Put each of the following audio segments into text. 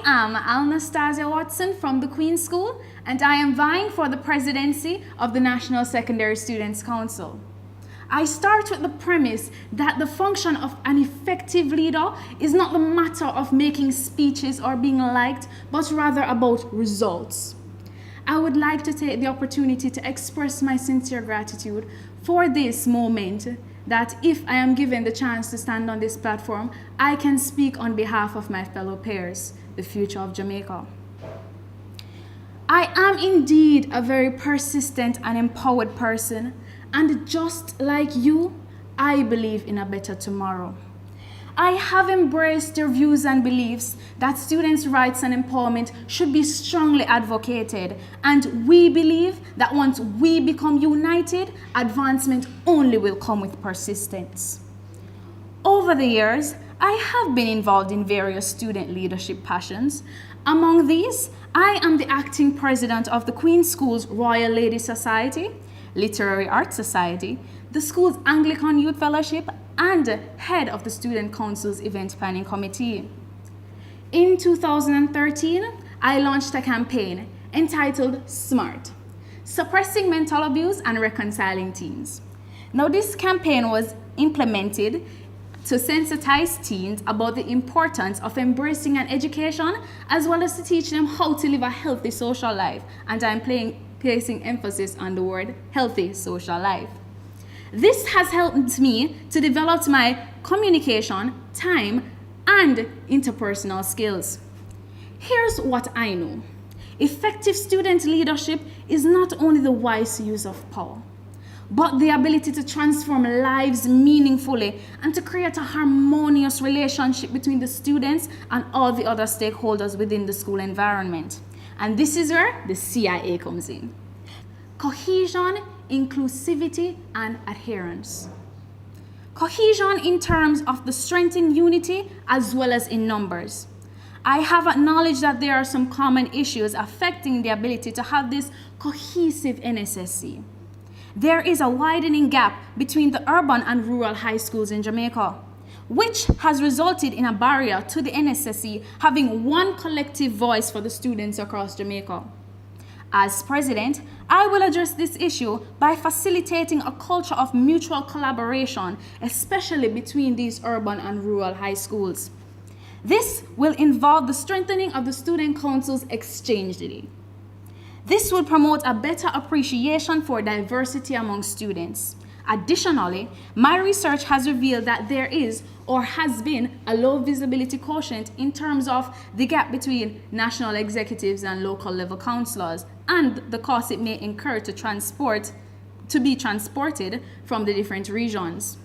am Alastasia Watson from the Queen's School, and I am vying for the presidency of the National Secondary Students' Council. I start with the premise that the function of an effective leader is not the matter of making speeches or being liked, but rather about results. I would like to take the opportunity to express my sincere gratitude for this moment, that if I am given the chance to stand on this platform, I can speak on behalf of my fellow peers, the future of Jamaica. I am indeed a very persistent and empowered person, and just like you, I believe in a better tomorrow. I have embraced your views and beliefs that students' rights and empowerment should be strongly advocated, and we believe that once we become united, advancement only will come with persistence. Over the years, I have been involved in various student leadership passions. Among these, I am the acting president of the Queen's School's Royal Lady Society, Literary Arts Society, the school's Anglican Youth Fellowship, and head of the Student Council's Event Planning Committee. In 2013, I launched a campaign entitled SMART, Suppressing Mental Abuse and Reconciling Teens. Now, this campaign was implemented to sensitize teens about the importance of embracing an education, as well as to teach them how to live a healthy social life. And I'm placing emphasis on the word healthy social life. This has helped me to develop my communication, time, and interpersonal skills. Here's what I know. Effective student leadership is not only the wise use of power, but the ability to transform lives meaningfully and to create a harmonious relationship between the students and all the other stakeholders within the school environment. And this is where the CIA comes in. Cohesion, inclusivity, and adherence. Cohesion in terms of the strength in unity as well as in numbers. I have acknowledged that there are some common issues affecting the ability to have this cohesive NSSC. There is a widening gap between the urban and rural high schools in Jamaica, which has resulted in a barrier to the NSSC having one collective voice for the students across Jamaica. As president, I will address this issue by facilitating a culture of mutual collaboration, especially between these urban and rural high schools. This will involve the strengthening of the Student Council's Exchange Day. This will promote a better appreciation for diversity among students. Additionally, my research has revealed that there is or has been a low visibility quotient in terms of the gap between national executives and local level councillors and the cost it may incur to be transported from the different regions.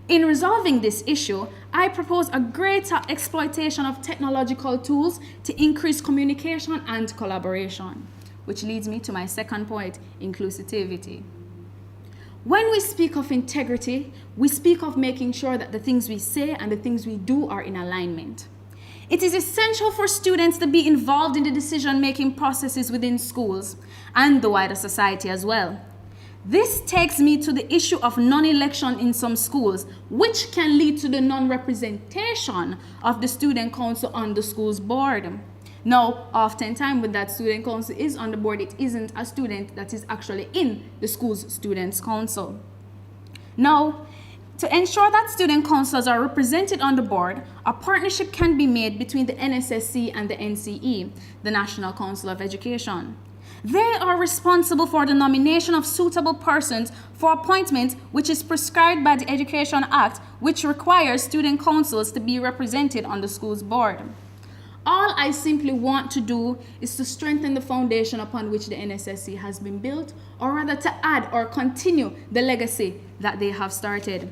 In resolving this issue, I propose a greater exploitation of technological tools to increase communication and collaboration, which leads me to my second point, inclusivity. When we speak of integrity, we speak of making sure that the things we say and the things we do are in alignment. It is essential for students to be involved in the decision-making processes within schools and the wider society as well. This takes me to the issue of non-election in some schools, which can lead to the non-representation of the student council on the school's board. Now, oftentimes when that student council is on the board, it isn't a student that is actually in the school's students' council. Now, to ensure that student councils are represented on the board, a partnership can be made between the NSSC and the NCE, the National Council of Education. They are responsible for the nomination of suitable persons for appointment, which is prescribed by the Education Act, which requires student councils to be represented on the school's board. All I simply want to do is to strengthen the foundation upon which the NSSC has been built, or rather to add or continue the legacy that they have started.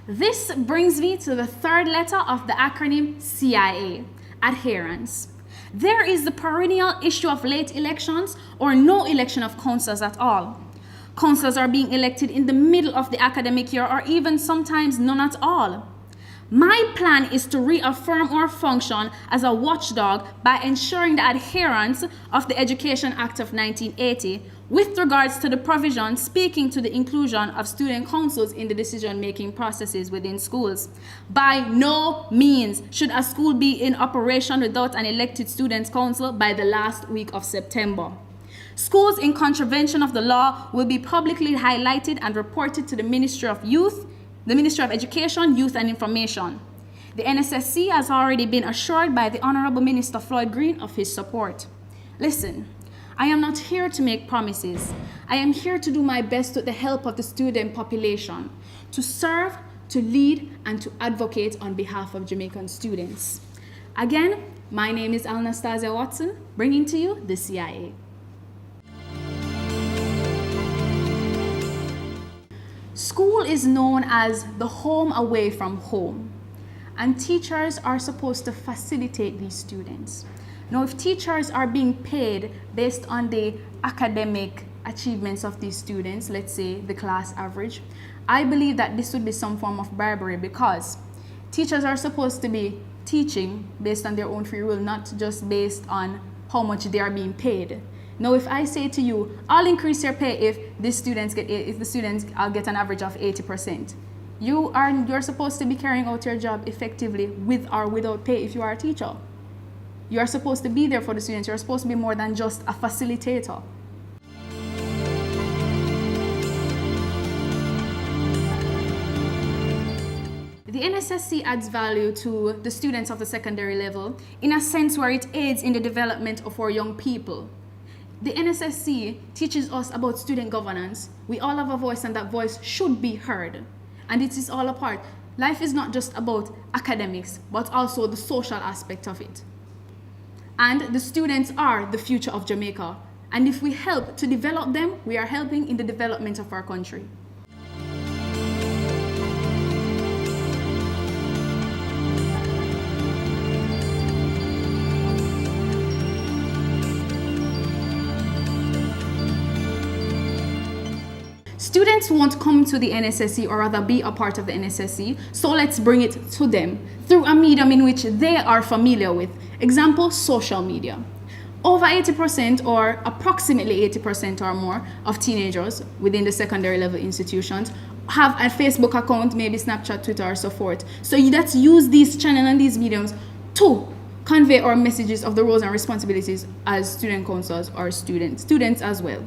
This brings me to the third letter of the acronym CIA, adherence. There is the perennial issue of late elections or no election of councillors at all. Councillors are being elected in the middle of the academic year or even sometimes none at all. My plan is to reaffirm our function as a watchdog by ensuring the adherence of the Education Act of 1980 with regards to the provision speaking to the inclusion of student councils in the decision-making processes within schools. By no means should a school be in operation without an elected students' council by the last week of September. Schools in contravention of the law will be publicly highlighted and reported to the Ministry of Education, Youth and Information. The NSSC has already been assured by the Honorable Minister Floyd Green of his support. Listen, I am not here to make promises. I am here to do my best with the help of the student population, to serve, to lead, and to advocate on behalf of Jamaican students. Again, my name is Alastasia Watson, bringing to you the CIA. School is known as the home away from home, and teachers are supposed to facilitate these students. Now, if teachers are being paid based on the academic achievements of these students, let's say the class average, I believe that this would be some form of bribery, because teachers are supposed to be teaching based on their own free will, not just based on how much they are being paid. Now, if I say to you, I'll increase your pay if the students get an average of 80%, you're supposed to be carrying out your job effectively with or without pay if you are a teacher. You are supposed to be there for the students. You're supposed to be more than just a facilitator. The NSSC adds value to the students of the secondary level in a sense where it aids in the development of our young people. The NSSC teaches us about student governance. We all have a voice, and that voice should be heard. And it is all a part. Life is not just about academics, but also the social aspect of it. And the students are the future of Jamaica. And if we help to develop them, we are helping in the development of our country. Students won't come to the NSSC, or rather be a part of the NSSC, so let's bring it to them through a medium in which they are familiar with. Example, social media. Over 80% or approximately 80% or more of teenagers within the secondary level institutions have a Facebook account, maybe Snapchat, Twitter, or so forth. So let's use these channels and these mediums to convey our messages of the roles and responsibilities as student councils or students as well.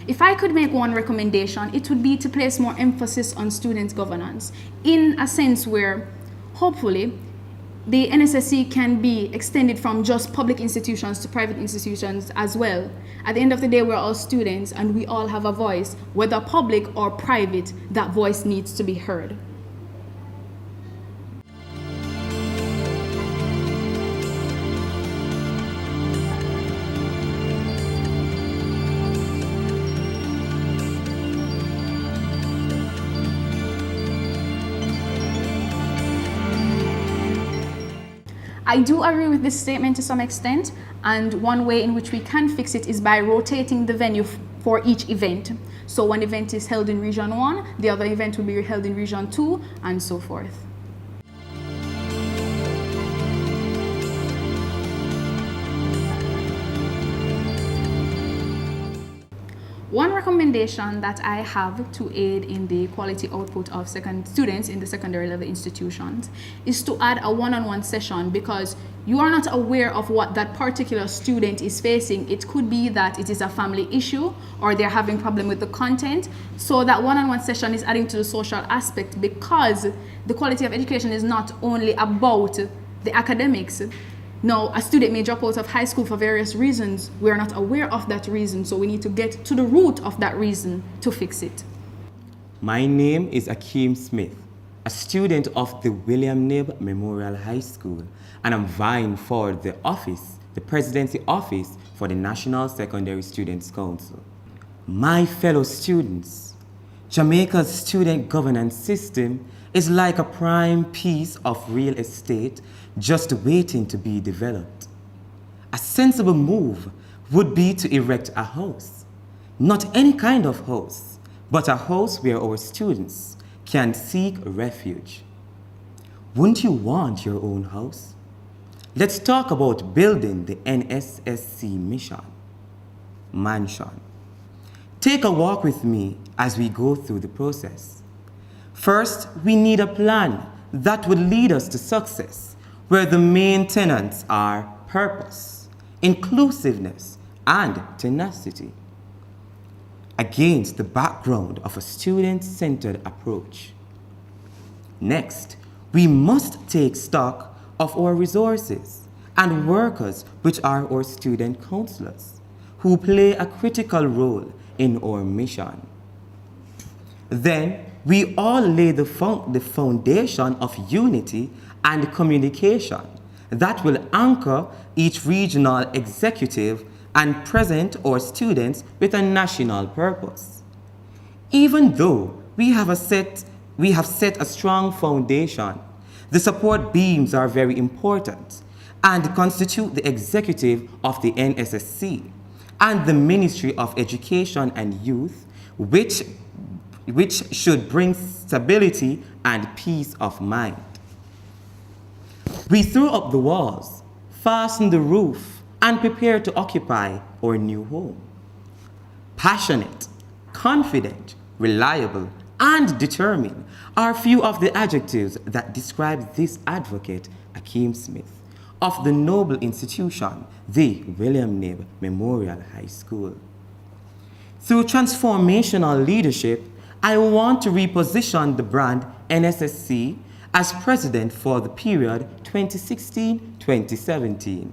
If I could make one recommendation, it would be to place more emphasis on student governance, in a sense where, hopefully, the NSSC can be extended from just public institutions to private institutions as well. At the end of the day, we're all students and we all have a voice. Whether public or private, that voice needs to be heard. I do agree with this statement to some extent, and one way in which we can fix it is by rotating the venue for each event. So one event is held in Region 1, the other event will be held in Region 2, and so forth. One recommendation that I have to aid in the quality output of students in the secondary level institutions is to add a one-on-one session, because you are not aware of what that particular student is facing. It could be that it is a family issue or they're having problem with the content. So that one-on-one session is adding to the social aspect, because the quality of education is not only about the academics. Now, a student may drop out of high school for various reasons. We are not aware of that reason, so we need to get to the root of that reason to fix it. My name is Akeem Smith, a student of the William Knibb Memorial High School, and I'm vying for the presidency office for the National Secondary Students Council. My fellow students, Jamaica's student governance system is like a prime piece of real estate just waiting to be developed. A sensible move would be to erect a house. Not any kind of house, but a house where our students can seek refuge. Wouldn't you want your own house? Let's talk about building the NSSC mansion. Take a walk with me as we go through the process. First, we need a plan that would lead us to success, where the main tenets are purpose, inclusiveness, and tenacity, against the background of a student-centered approach. Next, we must take stock of our resources and workers, which are our student counselors, who play a critical role in our mission. Then, we all lay the foundation of unity and communication that will anchor each regional executive and present our students with a national purpose. Even though we have set a strong foundation, the support beams are very important and constitute the executive of the NSSC and the Ministry of Education and Youth, which should bring stability and peace of mind. We throw up the walls, fasten the roof, and prepare to occupy our new home. Passionate, confident, reliable, and determined are few of the adjectives that describe this advocate, Akeem Smith, of the noble institution, the William Knibb Memorial High School. Through transformational leadership, I want to reposition the brand NSSC as president for the period 2016-2017.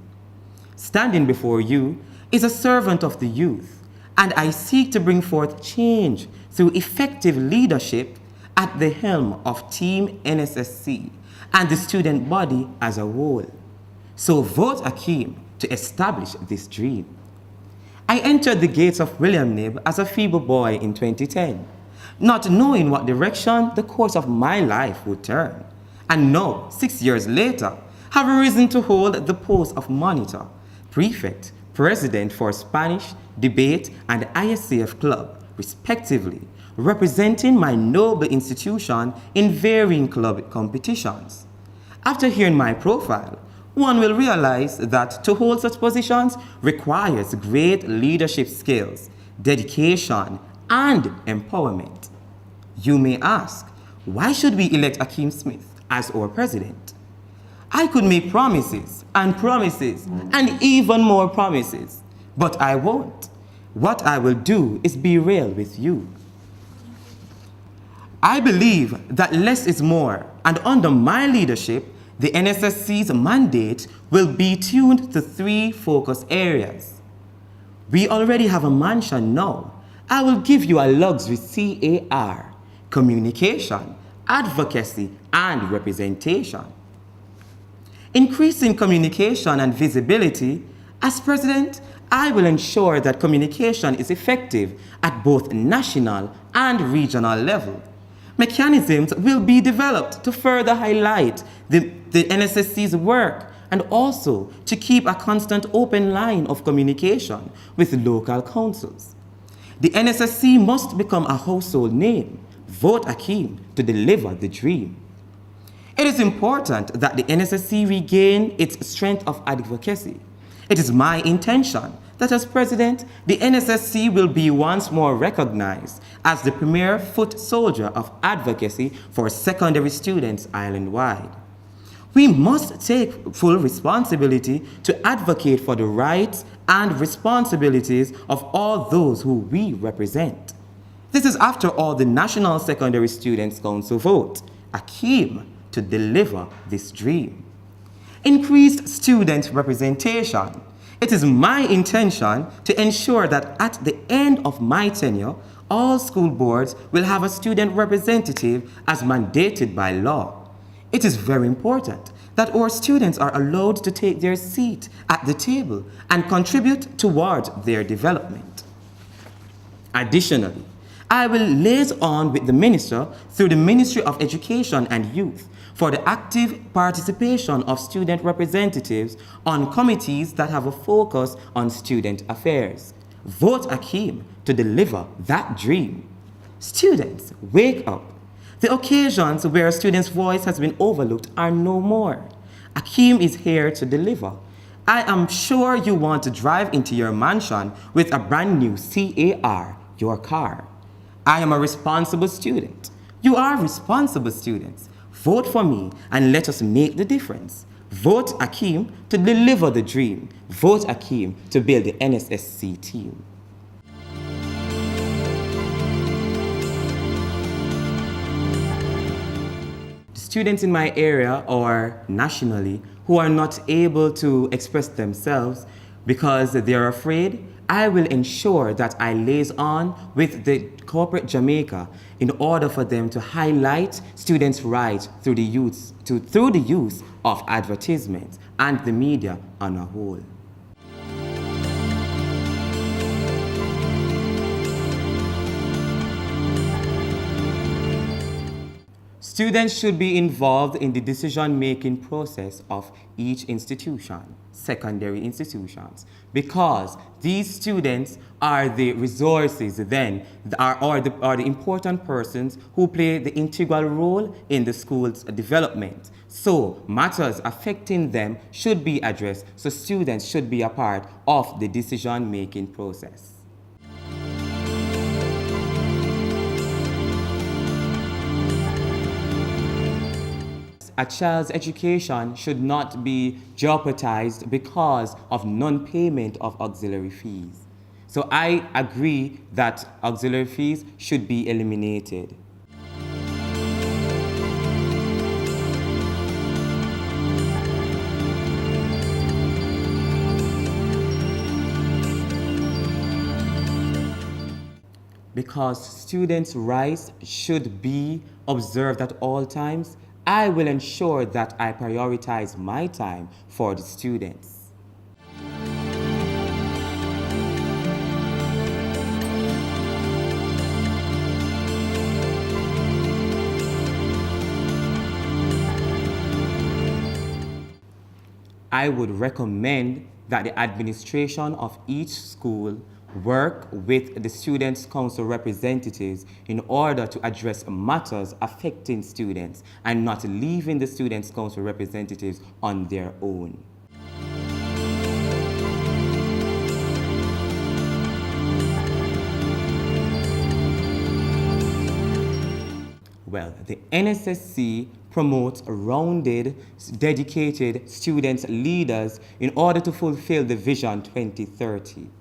Standing before you is a servant of the youth, and I seek to bring forth change through effective leadership at the helm of Team NSSC and the student body as a whole. So vote Akeem to establish this dream. I entered the gates of William Knibb as a feeble boy in 2010, not knowing what direction the course of my life would turn. And now, 6 years later, have arisen to hold the post of monitor, prefect, president for Spanish, debate, and ISCF club, respectively, representing my noble institution in varying club competitions. After hearing my profile, one will realize that to hold such positions requires great leadership skills, dedication, and empowerment. You may ask, why should we elect Akeem Smith as our president? I could make promises and even more promises, but I won't. What I will do is be real with you. I believe that less is more, and under my leadership, the NSSC's mandate will be tuned to 3 focus areas. We already have a mansion now. I will give you a luxury CAR, communication, advocacy, and representation. Increasing communication and visibility, as president, I will ensure that communication is effective at both national and regional level. Mechanisms will be developed to further highlight the NSSC's work and also to keep a constant open line of communication with local councils. The NSSC must become a household name. Vote Akeem to deliver the dream. It is important that the NSSC regain its strength of advocacy. It is my intention that as president, the NSSC will be once more recognized as the premier foot soldier of advocacy for secondary students island-wide. We must take full responsibility to advocate for the rights and responsibilities of all those who we represent. This is after all the National Secondary Students' Council vote, Akeem, to deliver this dream. Increased student representation. It is my intention to ensure that at the end of my tenure, all school boards will have a student representative as mandated by law. It is very important that our students are allowed to take their seat at the table and contribute towards their development. Additionally, I will liaison with the Minister through the Ministry of Education and Youth for the active participation of student representatives on committees that have a focus on student affairs. Vote Akeem to deliver that dream. Students, wake up. The occasions where a student's voice has been overlooked are no more. Akeem is here to deliver. I am sure you want to drive into your mansion with a brand new CAR, your car. I am a responsible student. You are responsible students. Vote for me and let us make the difference. Vote Akeem to deliver the dream. Vote Akeem to build the NSSC team. Students in my area or nationally who are not able to express themselves because they're afraid, I will ensure that I liaison with the corporate Jamaica in order for them to highlight students' rights through the use of advertisements and the media on a whole. Students should be involved in the decision-making process of each institution, secondary institutions, because these students are the resources then, are the important persons who play the integral role in the school's development. So matters affecting them should be addressed, so students should be a part of the decision-making process. A child's education should not be jeopardized because of non-payment of auxiliary fees. So I agree that auxiliary fees should be eliminated. Because students' rights should be observed at all times, I will ensure that I prioritize my time for the students. I would recommend that the administration of each school work with the Students' Council representatives in order to address matters affecting students and not leaving the Students' Council representatives on their own. Well, the NSSC promotes rounded, dedicated student leaders in order to fulfill the Vision 2030.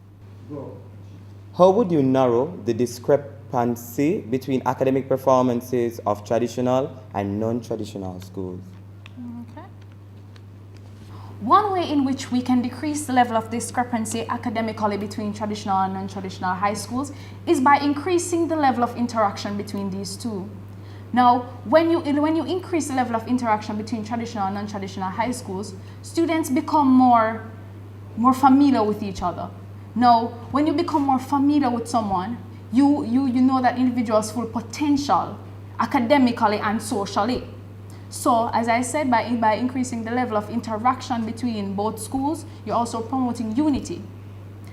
How would you narrow the discrepancy between academic performances of traditional and non-traditional schools? Okay. One way in which we can decrease the level of discrepancy academically between traditional and non-traditional high schools is by increasing the level of interaction between these two. Now, when you increase the level of interaction between traditional and non-traditional high schools, students become more familiar with each other. Now, when you become more familiar with someone, you know that individual's full potential academically and socially. So, as I said, by increasing the level of interaction between both schools, you're also promoting unity.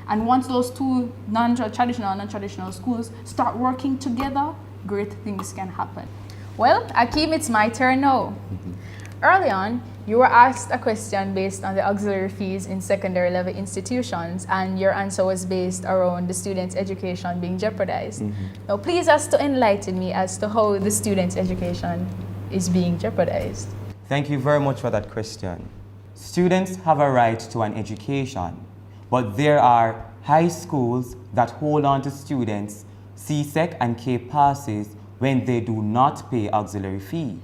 And once those two traditional and non-traditional schools start working together, great things can happen. Well, Akeem, it's my turn now. Early on, you were asked a question based on the auxiliary fees in secondary level institutions, and your answer was based around the students' education being jeopardized. Now, please ask to enlighten me as to how the students' education is being jeopardized. Thank you very much for that question. Students have a right to an education, but there are high schools that hold on to students' CSEC and K passes when they do not pay auxiliary fee.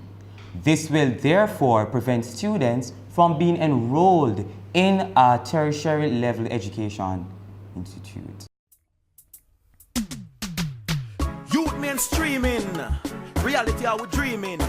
This will therefore prevent students from being enrolled in a tertiary level education institute. Youth mainstreaming, reality are we dreaming.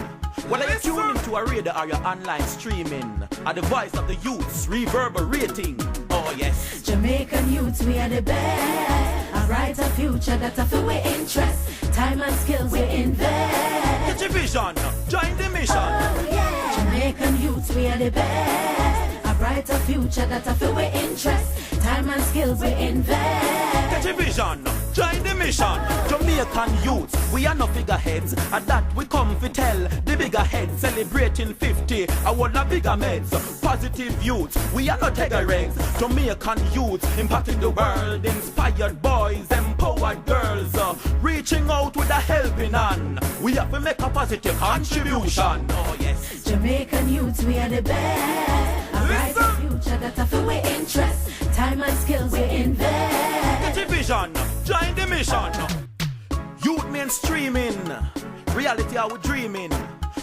Whether you're tuning into a radio or you're online streaming, are the voice of the youths reverberating. Oh yes. Jamaican youths, we are the best. A brighter future that's a full interest. time and skills we invest. Get your vision, join the mission. Oh yeah, Jamaican youths we are the best. A brighter future that I feel we interest. Time and skills we invest. Get your vision, join the mission. Jamaican youths, we are no figureheads. And that we come to tell the bigger heads. Celebrating 50, our the bigger meds. Positive youths, we are not tiger eggs. Jamaican youths, impacting the world. Inspired boys, empowered girls. Reaching out with a helping hand. We have to make a positive contribution. Oh yes. Jamaican youths, we are the best. A brighter future that I feel we interest. Time and skills we invest. Get your vision, join the mission. Youth mainstreaming, reality are we dreaming.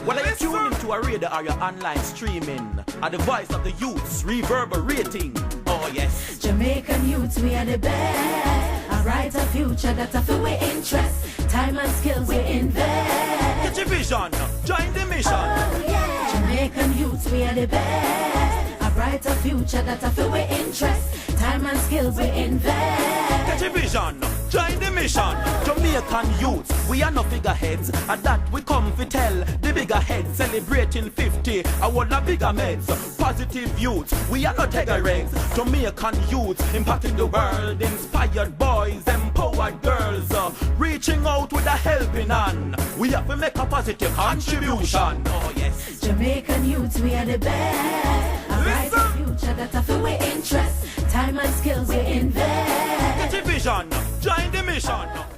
Whether you're tuning to a radio or you're online streaming, are the voice of the youths reverberating. Oh yes. Jamaican youths, we are the best. A brighter future that I feel we interest. Time and skills we invest. Get your vision, join the mission. Oh yeah. Jamaican youths, we are the best. A brighter future that I feel we interest. Time and skills we invest. Get your vision, join the mission. Jamaican youths, we are no figureheads. And that we come to tell the bigger heads. Celebrating 50, our the bigger meds. Positive youths, we are not tiger eggs. Jamaican youths, impacting the world. Inspired boys, empowered girls. Reaching out with a helping hand. We have to make a positive contribution. Oh yes. Jamaican youths, we are the best. A brighter future that I feel we interest. Time and skills we invest. Get your vision, join the mission.